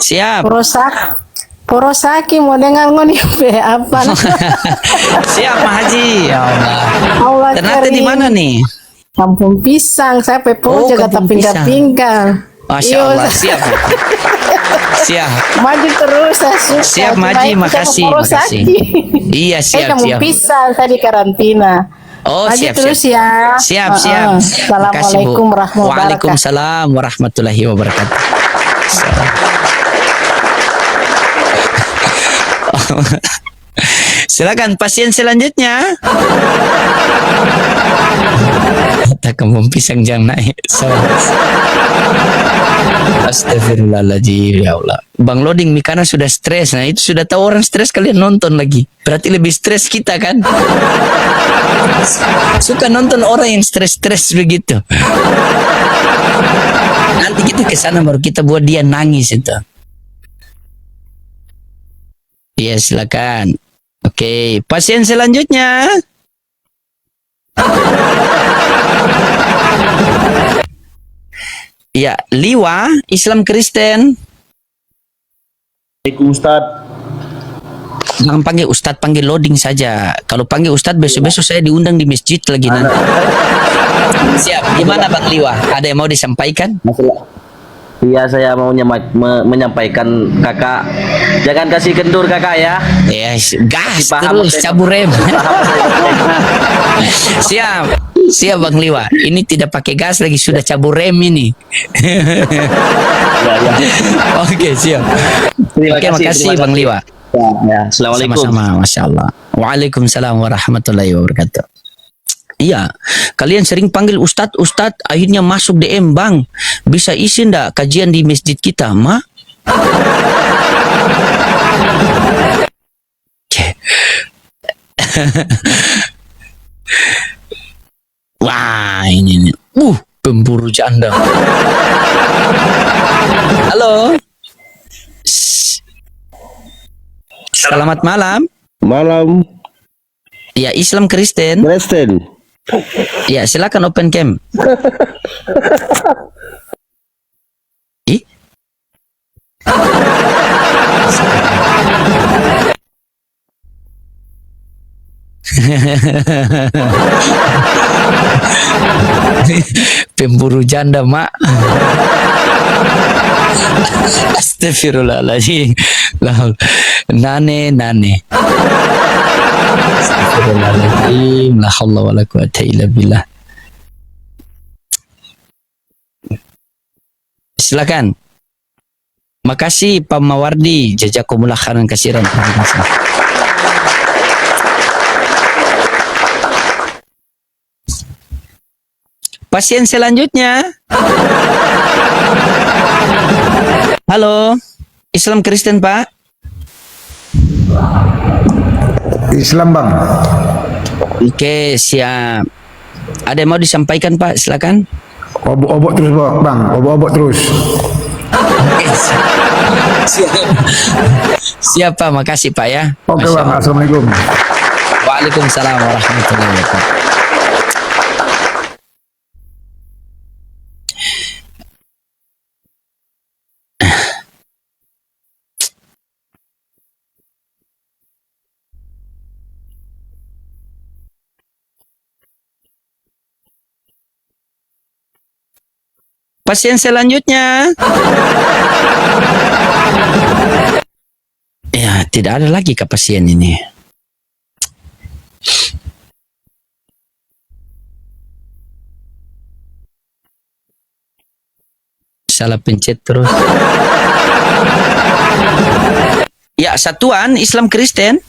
Siap. Porosaki mau dengar ngoni apa? Siap Pak Haji. Ya Allah. Allah Ternate di karim. mana nih? Kampung Pisang, saya pepo jaga Kampung Pisang. pinggal. Masya Allah. Siap. Siap. Maju terus saya suka. Siap Cuma Maji, itu makasih, sama Porosaki. Iya siap Kampung siap. Pisang, saya di karantina. Oh Maju siap terus siap. ya. Siap siap. Makasih, Bu. Assalamualaikum warahmatullahi wabarakatuh. Waalaikumsalam warahmatullahi wabarakatuh. Silakan pasien selanjutnya. Kata Kampung Pisang jangan naik. Astagfirullahaladzim, ya Allah. Bang Loading Mikana sudah stres. Nah itu sudah tahu orang stres, kalian nonton lagi. Berarti lebih stres kita kan? Suka nonton orang yang stres-stres begitu. Nanti kita ke sana baru kita buat dia nangis itu. Iya silakan. Oke, pasien selanjutnya. Ya, Liwa, Islam Kristen. Assalamualaikum Ustaz. Jangan panggil Ustadz, panggil Loading saja. Kalau panggil Ustadz, besok-besok saya diundang di masjid lagi nanti. Siap. Gimana Bang Liwa? Ada yang mau disampaikan? Iya, saya mau menyampaikan kakak, jangan kasih kendur kakak ya. Yes, gas Dipaham, terus Mas. cabur rem. Siap. Siap Bang Liwa. Ini tidak pakai gas lagi, sudah cabur rem ini. Ya, ya. Oke, siap. Oke, makasih Bang Liwa. Ya, assalamualaikum. Sama-sama, Masya Allah. Waalaikumsalam warahmatullahi wabarakatuh. Iya, kalian sering panggil Ustadz, akhirnya masuk DM, Bang. Bisa isi ndak kajian di masjid kita, Ma? Wah, ini. Pemburu janda. Halo. Selamat malam. Malam, Ya, Islam Kristen. Kristen. Ya, silakan open cam. Ih. Pemburu janda, Mak. Astagfirullahaladzim. Nane. Astagfirullahaladzim. La haula wa la quwata illa billah. Silakan. Makasih Pak Mawardi. Jazakumullah khairan katsiran. Terima kasih. Pasien selanjutnya. Halo. Islam Kristen, Pak. Islam bang. Oke, siap. Ada yang mau disampaikan, Pak? Silakan. Obok-obok terus bang, obok-obok terus. Siap, Pak. Makasih, Pak ya. Oke Masya bang, Allah. assalamualaikum. Waalaikumsalam warahmatullahi wabarakatuh. Pasien selanjutnya. Ya, tidak ada lagi ke pasien ini. Salah pencet terus. Ya, Satuan Islam Kristen.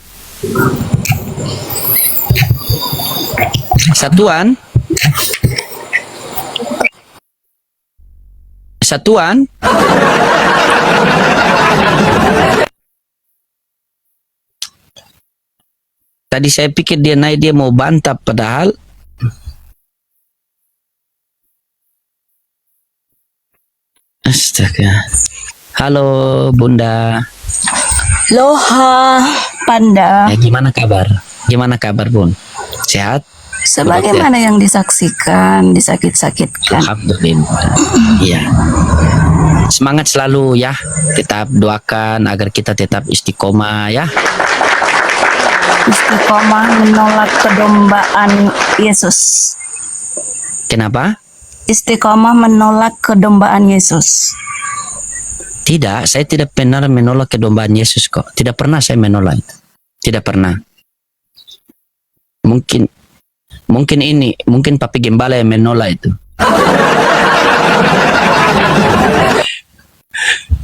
Satuan. Tadi saya pikir dia naik, dia mau bantap, padahal astaga. Halo Bunda. Loha, Panda. Ya, gimana kabar? Gimana kabar, Bun? Sehat? Sebagaimana yang disaksikan, disakit-sakitkan. Alhamdulillah. Iya. Semangat selalu ya. Tetap doakan agar kita tetap istiqomah ya. Istiqomah menolak kedombaan Yesus. Kenapa? Istiqomah menolak kedombaan Yesus. Tidak, saya tidak pernah menolak kedombaan Yesus kok. Tidak pernah saya menolak itu. Tidak pernah. Mungkin Papi Gembala yang menolak itu.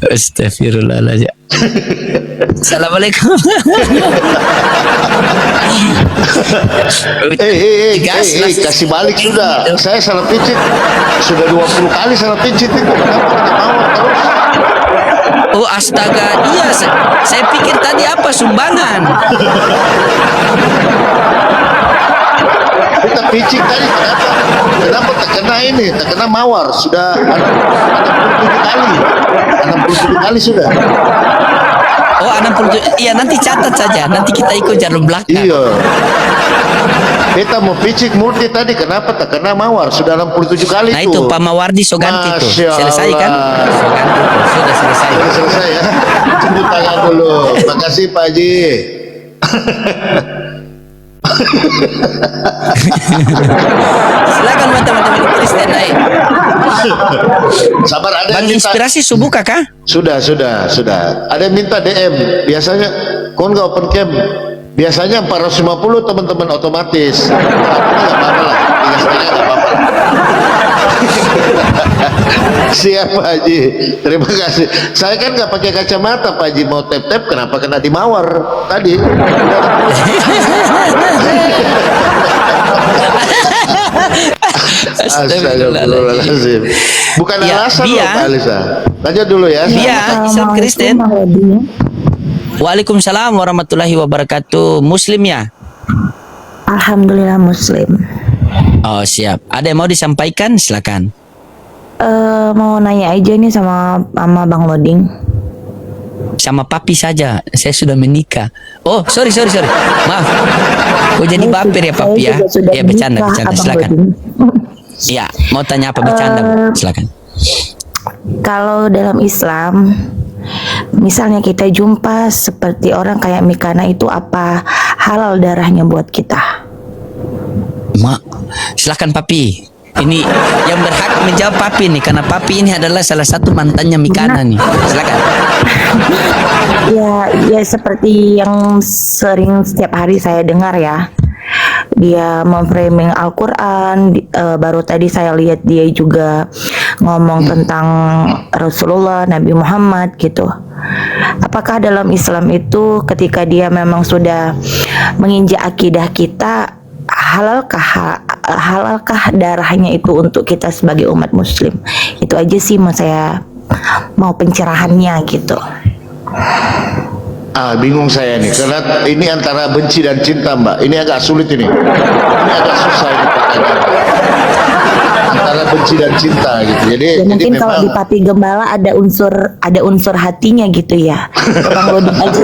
Astagfirullahaladzim. Assalamualaikum. Kasih balik sudah. Saya salah pijit. Sudah 20 kali salah pijit itu. Kenapa mau terus? Oh astaga, iya saya pikir tadi apa sumbangan. Kita pijit tadi kenapa terkena ini, terkena mawar sudah 67 kali sudah. Oh 67, iya nanti catat saja, nanti kita ikut jalur belakang. Iya. Kita mau picik murti tadi kenapa terkena mawar sudah 67 kali Nah itu Pak Mawardi Soganti itu selesai kan? Soganti itu sudah selesai. Sudah selesai ya. Tepuk tangan dulu. Makasih Pak Haji. Silakan buat teman-teman Kristen naik. Sabar, ada Bang yang minta. Inspirasi subuh kakak? Sudah. Ada yang minta DM. Biasanya kau nggak open cam. Biasanya 450 teman-teman otomatis. Tapi nggak apa-apa lah. 3,5 nggak apa-apa. Siap Pak Haji. Terima kasih. Saya kan nggak pakai kacamata Pak Haji. Mau tap-tap kenapa kena di mawar tadi? Astagfirullahaladzim. Bukan Ya, alasan loh Bia. Pak Alisa. Lanjut dulu ya. Iya, Islam Kristen. Waalaikumsalam warahmatullahi wabarakatuh. Muslim ya? Alhamdulillah Muslim. Oh siap. Ada yang mau disampaikan? Silakan. Mau nanya aja nih sama Bang Loding. Sama papi saja. Saya sudah menikah. Oh sorry. Maaf. Kok jadi baper ya papi ya? Ya bercanda. Silakan. Iya. Mau tanya apa bercanda? Bu? Silakan. Kalau dalam Islam, misalnya kita jumpa seperti orang kayak Mikana itu apa halal darahnya buat kita? Silakan papi. Ini yang berhak menjawab papi nih, karena papi ini adalah salah satu mantannya Mikana nih. Silakan. Ya seperti yang sering setiap hari saya dengar ya. Dia memframing Al-Quran. Baru tadi saya lihat dia juga ngomong tentang Rasulullah, Nabi Muhammad gitu. Apakah dalam Islam itu ketika dia memang sudah menginjak akidah kita, halalkah darahnya itu untuk kita sebagai umat Muslim? Itu aja sih saya mau pencerahannya gitu. Bingung saya nih, karena ini antara benci dan cinta Mbak. Ini agak sulit ini. Ini agak susah ini pertanyaan. Antara benci dan cinta gitu. Jadi mungkin kalau di Papi Gembala ada unsur hatinya gitu ya. Bang Loding aja.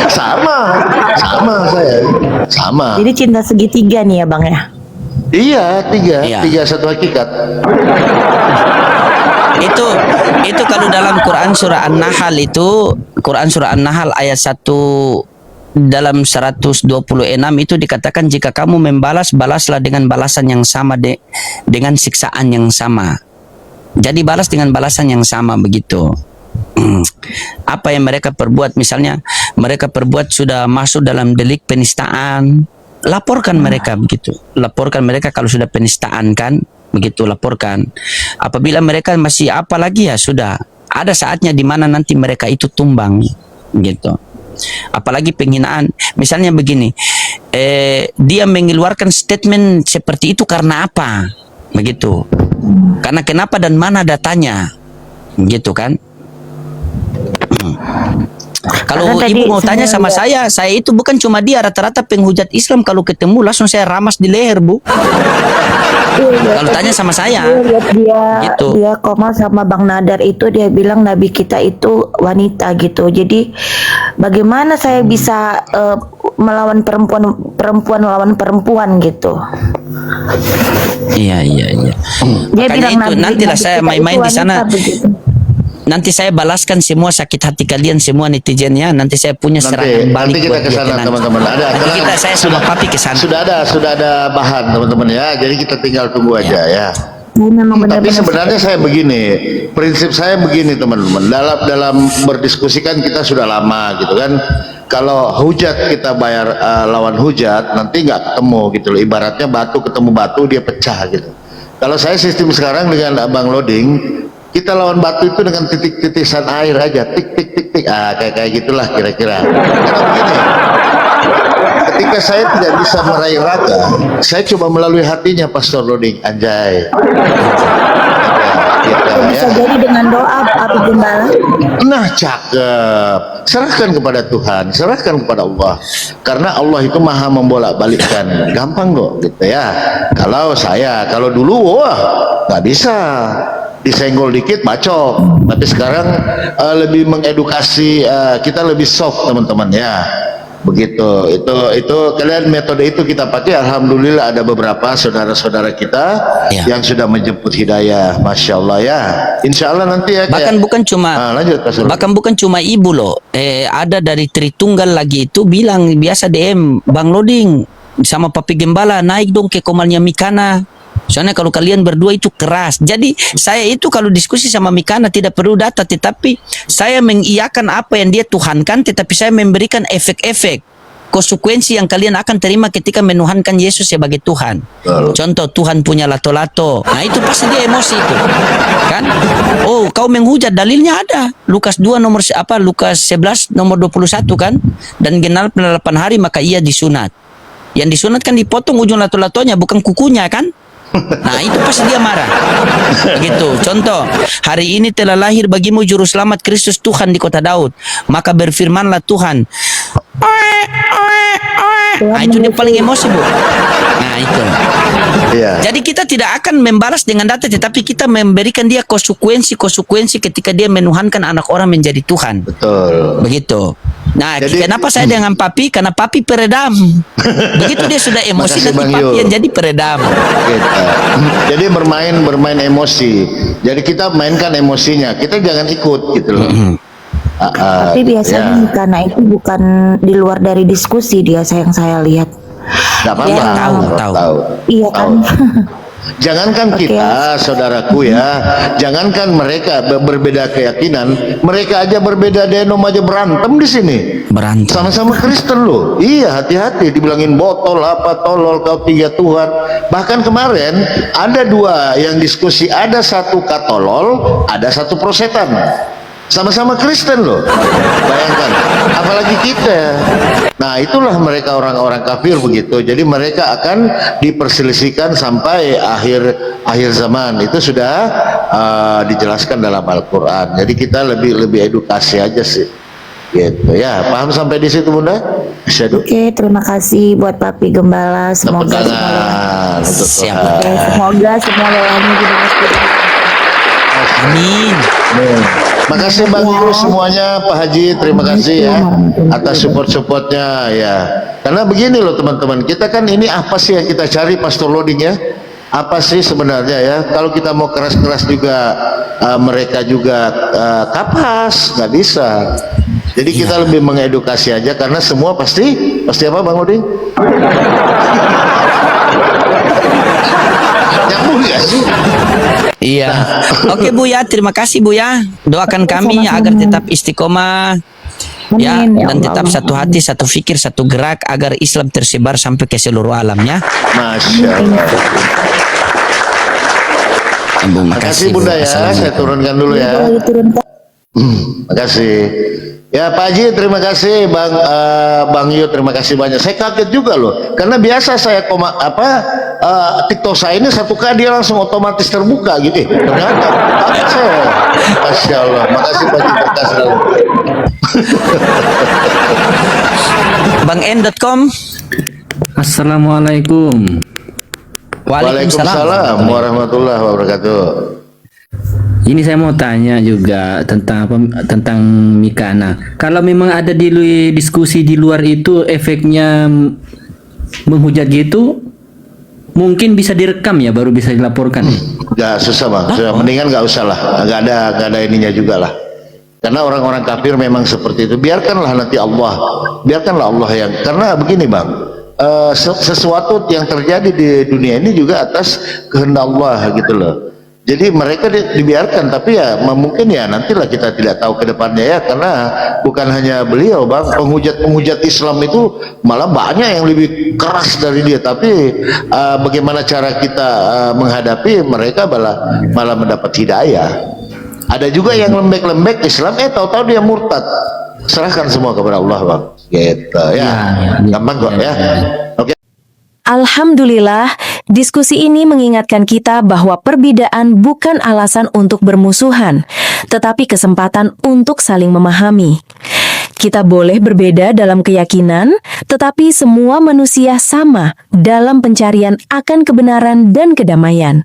Sama saya. Sama. Jadi cinta segitiga nih ya Bang ya. Iya, tiga satu hakikat. Itu kalau dalam Quran surah An-Nahl itu, Quran surah An-Nahl ayat 1 dalam 126 itu dikatakan, jika kamu membalas, balaslah dengan balasan yang sama dengan siksaan yang sama. Jadi balas dengan balasan yang sama begitu. Apa yang mereka perbuat, misalnya mereka perbuat sudah masuk dalam delik penistaan, laporkan mereka begitu. Laporkan mereka kalau sudah penistaan kan, begitu laporkan. Apabila mereka masih apa lagi ya sudah ada saatnya di mana nanti mereka itu tumbang gitu. Apalagi penghinaan, misalnya begini, dia mengeluarkan statement seperti itu karena apa begitu, karena kenapa dan mana datanya gitu kan. Kalau ibu mau tanya sama saya itu bukan cuma dia, rata-rata penghujat Islam kalau ketemu langsung saya ramas di leher Bu. Kalau tanya sama saya, Lihat dia Gitu. dia koma sama Bang Nadar itu, dia bilang nabi kita itu wanita gitu. Jadi bagaimana saya bisa melawan perempuan melawan perempuan gitu. iya. Dia Makanya bilang itu nantilah nabi saya kita main-main itu di sana. wanita, begitu. Nanti saya balaskan semua sakit hati kalian semua netizennya. Nanti saya punya serangan balik Nanti kita buat ke dia sana nanti. teman-teman. Ada Nanti karena kita saya sama papi ke sana. sudah ada bahan teman-teman ya. Jadi kita tinggal tunggu aja ya. Saya memang Tapi benar-benar sebenarnya saya begini, prinsip saya begini teman-teman. Dalam berdiskusi kan kita sudah lama gitu kan. Kalau hujat kita bayar lawan hujat, nanti nggak ketemu gitu loh. Ibaratnya batu ketemu batu dia pecah gitu. Kalau saya sistem sekarang dengan Bang Loading, kita lawan batu itu dengan titik-titisan air aja, tik tik tik tik, kayak gitulah kira-kira. Karena begini, ketika saya tidak bisa meraih raga, saya coba melalui hatinya, Pastor Loading, anjay. bisa jadi dengan doa Papi Gembala. Nah, cakep. Serahkan kepada Tuhan, serahkan kepada Allah. Karena Allah itu maha membolak-balikkan. Gampang kok gitu ya. Kalau dulu wah nggak bisa. Disenggol dikit bacok. Tapi sekarang lebih mengedukasi, kita lebih soft teman-teman ya. Begitu. Itu kalian metode itu kita pakai. Alhamdulillah ada beberapa saudara-saudara kita yang sudah menjemput hidayah. Masya Allah ya. Insya Allah nanti ya. Bahkan bukan cuma lanjut, Pak Sultan. bahkan bukan cuma ibu loh. Ada dari Tritunggal lagi itu bilang biasa DM Bang Loading sama Papi Gembala naik dong ke komalnya Mikana. Soalnya kalau kalian berdua itu keras. Jadi saya itu kalau diskusi sama Mikana tidak perlu data, tetapi saya mengiyakan apa yang dia tuhankan, tetapi saya memberikan efek-efek konsekuensi yang kalian akan terima ketika menuhankan Yesus sebagai Tuhan. Contoh, Tuhan punya lato-lato. Nah itu pasti dia emosi itu, kan? Oh, kau menghujat, dalilnya ada. Lukas 2 nomor Lukas 11 nomor 21 kan? Dan genap 8 hari maka ia disunat. Yang disunat kan dipotong ujung lato-latonya, bukan kukunya kan? Nah itu pasti dia marah. Begitu. Contoh, hari ini telah lahir bagimu juru selamat Kristus Tuhan di kota Daud. Maka berfirmanlah Tuhan. Nah itu dia paling emosi, Bu. Nah itu. Jadi kita tidak akan membalas dengan data, tetapi kita memberikan dia konsekuensi ketika dia menuhankan anak orang menjadi Tuhan. Betul. Begitu. Nah, kenapa saya dengan Papi? Karena Papi peredam. Begitu dia sudah emosi, Makasih, nanti Bang Papi Yul. yang jadi peredam. Gitu. Jadi bermain emosi. Jadi kita mainkan emosinya. Kita jangan ikut gitu loh. Tapi biasanya karena itu bukan di luar dari diskusi dia yang saya lihat. Gak apa-apa. Ya, Tahu. Iya kan. Jangankan kita, saudaraku ya, jangankan mereka berbeda keyakinan, mereka aja berbeda denom aja berantem di sini. Berantem. Sama-sama Kristen loh. Iya, hati-hati dibilangin botol apa tolol kau tiga Tuhan. Bahkan kemarin ada dua yang diskusi, ada satu katolol, ada satu prosetan. Sama-sama Kristen loh. Bayangkan, apalagi kita. Nah, itulah mereka orang-orang kafir begitu. Jadi mereka akan diperselisihkan sampai akhir zaman. Itu sudah dijelaskan dalam Al-Qur'an. Jadi kita lebih edukasi aja sih. Gitu ya. Paham sampai di situ, Bunda? Oke, terima kasih buat Papi Gembala. Semoga Pegangan untuk Tuhan. semoga semua lelahnya juga Amin. Makasih Bang Yul semuanya, Pak Haji, terima kasih ya atas support-supportnya ya. Karena begini loh teman-teman, kita kan ini apa sih yang kita cari Pastor Loading ya? Apa sih sebenarnya ya? Kalau kita mau keras-keras juga mereka juga kapas, nggak bisa. Jadi kita lebih mengedukasi aja karena semua pasti apa Bang Loading? Nyambung nggak sih? Iya. Oke Bu ya, terima kasih Bu ya. Doakan kami agar tetap istiqomah. Ya, dan tetap satu hati, satu fikir, satu gerak agar Islam tersebar sampai ke seluruh alam ya. Masya Allah. Bu, Makasih Bunda ya, saya turunkan dulu ya. Makasih. Ya Pak Haji, terima kasih Bang Yu, terima kasih banyak. Saya kaget juga loh, karena biasa saya TikTok saya ini satu kali dia langsung otomatis terbuka gitu. Ternyata kaget saya. Masya Allah, makasih Pak Haji, berkah selalu. Bang N.com. Assalamualaikum. Waalaikumsalam warahmatullahi wabarakatuh. Ini saya mau tanya juga tentang Mikana. Kalau memang ada diskusi di luar itu efeknya menghujat gitu, mungkin bisa direkam ya baru bisa dilaporkan. Gak susah bang, mendingan gak usah lah, gak ada ininya juga lah. Karena orang-orang kafir memang seperti itu. Biarkanlah nanti biarkanlah Allah yang. Karena begini bang, sesuatu yang terjadi di dunia ini juga atas kehendak Allah gitu loh. Jadi mereka dibiarkan, tapi ya mungkin ya nantilah kita tidak tahu ke depannya ya, karena bukan hanya beliau bang, penghujat Islam itu malah banyak yang lebih keras dari dia, tapi bagaimana cara kita menghadapi mereka malah mendapat hidayah. Ada juga yang lembek-lembek Islam, tahu-tahu dia murtad. Serahkan semua kepada Allah bang, gitu ya, gampang kok ya. Oke. Alhamdulillah, diskusi ini mengingatkan kita bahwa perbedaan bukan alasan untuk bermusuhan, tetapi kesempatan untuk saling memahami. Kita boleh berbeda dalam keyakinan, tetapi semua manusia sama dalam pencarian akan kebenaran dan kedamaian.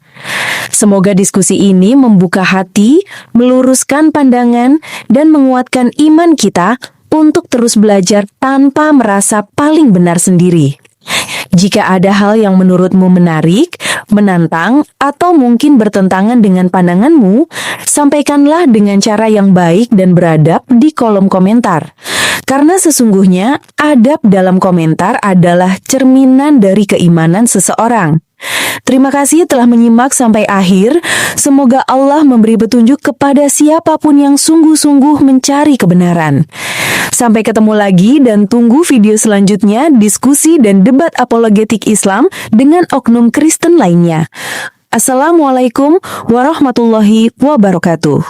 Semoga diskusi ini membuka hati, meluruskan pandangan, dan menguatkan iman kita untuk terus belajar tanpa merasa paling benar sendiri. Jika ada hal yang menurutmu menarik, menantang, atau mungkin bertentangan dengan pandanganmu, sampaikanlah dengan cara yang baik dan beradab di kolom komentar. Karena sesungguhnya, adab dalam komentar adalah cerminan dari keimanan seseorang. Terima kasih telah menyimak sampai akhir. Semoga Allah memberi petunjuk kepada siapapun yang sungguh-sungguh mencari kebenaran. Sampai ketemu lagi dan tunggu video selanjutnya diskusi dan debat apologetik Islam dengan oknum Kristen lainnya. Assalamualaikum warahmatullahi wabarakatuh.